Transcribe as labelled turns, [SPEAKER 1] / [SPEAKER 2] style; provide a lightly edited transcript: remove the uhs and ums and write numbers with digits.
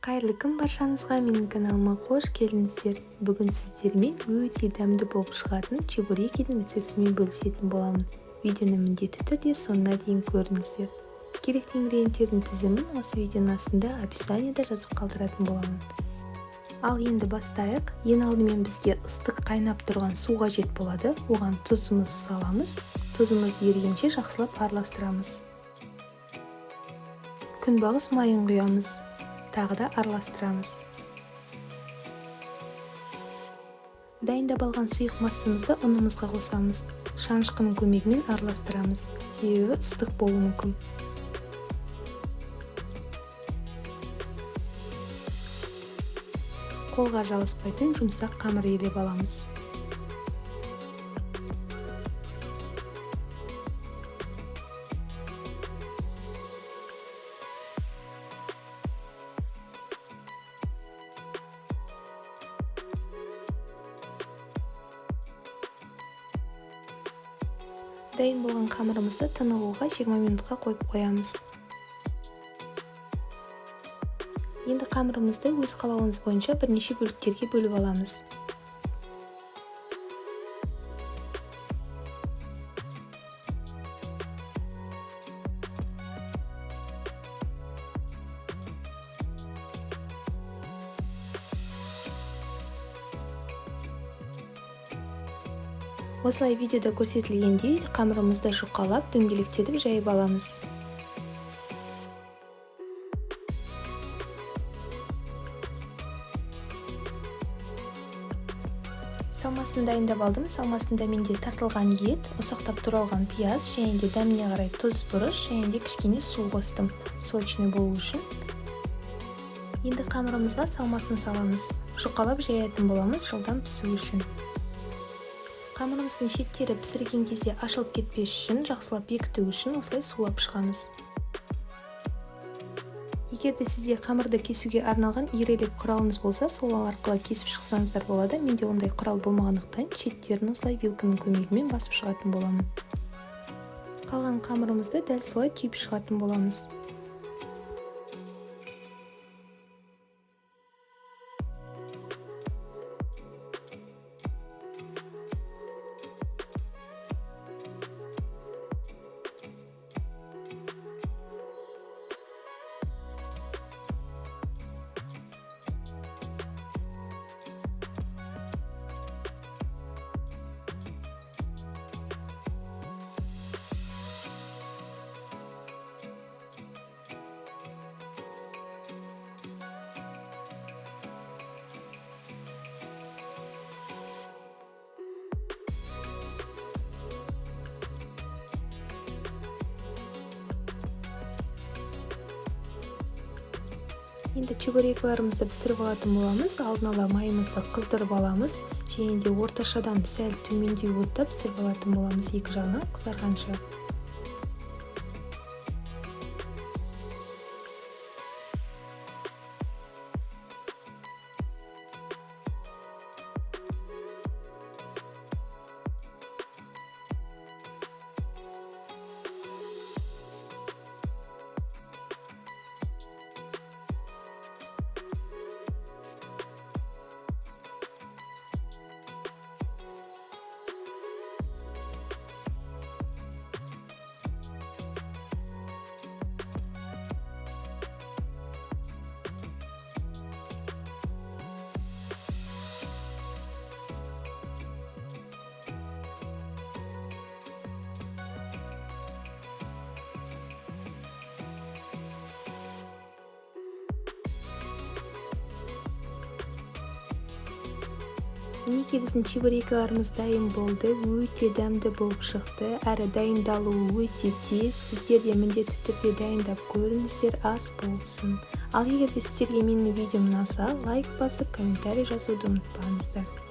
[SPEAKER 1] Қайырлы күн баршаңызға, менің каналыма қош келдіңіздер. Бүгін сіздермен өте дәмді болып шығатын чебурекидің рецептімен бөлісетін боламын. Видеоны міндетті түрде соңына дейін көріңіздер. Керекті ингредиенттердің тізімін осы видеоның астында описаниеда жазып қалдыратын боламын. Ал енді бастайық. Ең алдымен бізге ыстық қайнап тұрған су қажет болады. Оған тұзымызды саламыз. Тұзымыз ерігенше жақсылап араластырамыз. Күнбағыс майын құямыз. Тағы да араластырамыз. Дайындап алған сұйық массамызды ұнымызға қосамыз. Шанышқының көмегімен араластырамыз, себебі ыстық болуы мүмкін. Қолға жабыспайтын жұмсақ қамыр елеп аламыз. Дайын болған қамырымызды тынығуға 20 минутқа қойып қоямыз. Енді қамырымызды өз қалауыңыз бойынша бірнеше бөліктерге бөліп аламыз. Осылай видеода көрсетілгендей қамырымызды жұқалап, дөңгелектетіп жайып аламыз. Салмасын дайындап алдым. Салмасында менде тартылған ет, ұсақтап туралған пияз, және де дәміне қарай тұз, бұрыш, және де кішкене су қостым, сочный болу үшін. Енді қамырымызға салмасын саламыз. Жұқалап жаятын боламыз, жылдам пісу үшін. Қамырымыздың шеттері пісірген кезде ашылып кетпес үшін, жақсылап бекіту үшін осылай сулап шығамыз. Егер де сізде қамырды кесуге арналған ирелек құралыңыз болса, сол арқылы кесіп шықсаңыздар болады. Менде ондай құрал болмағандықтан шеттерін осылай вилканың көмегімен басып шығатын боламын. Қалған қамырымызды дәл солай түйіп шығатын боламыз. Енді чебуректерімізді пісіріп алатын боламыз. Алдын ала майымызды қыздырып аламыз. Және де орташадан сәл төмендеу отта пісіріп алатын боламыз, екі жағынан қызарғанша. Мінекей біздің чебуректеріміз дайын болды. Өте дәмді болып шықты, әрі дайындалуы өте тез. Сіздер де міндетті түрде дайындап көріңіздер, ас болсын. Ал егер де сіздерге менің видеом ұнаса, лайк басып, комментарий жазуды ұмытпаңыздар.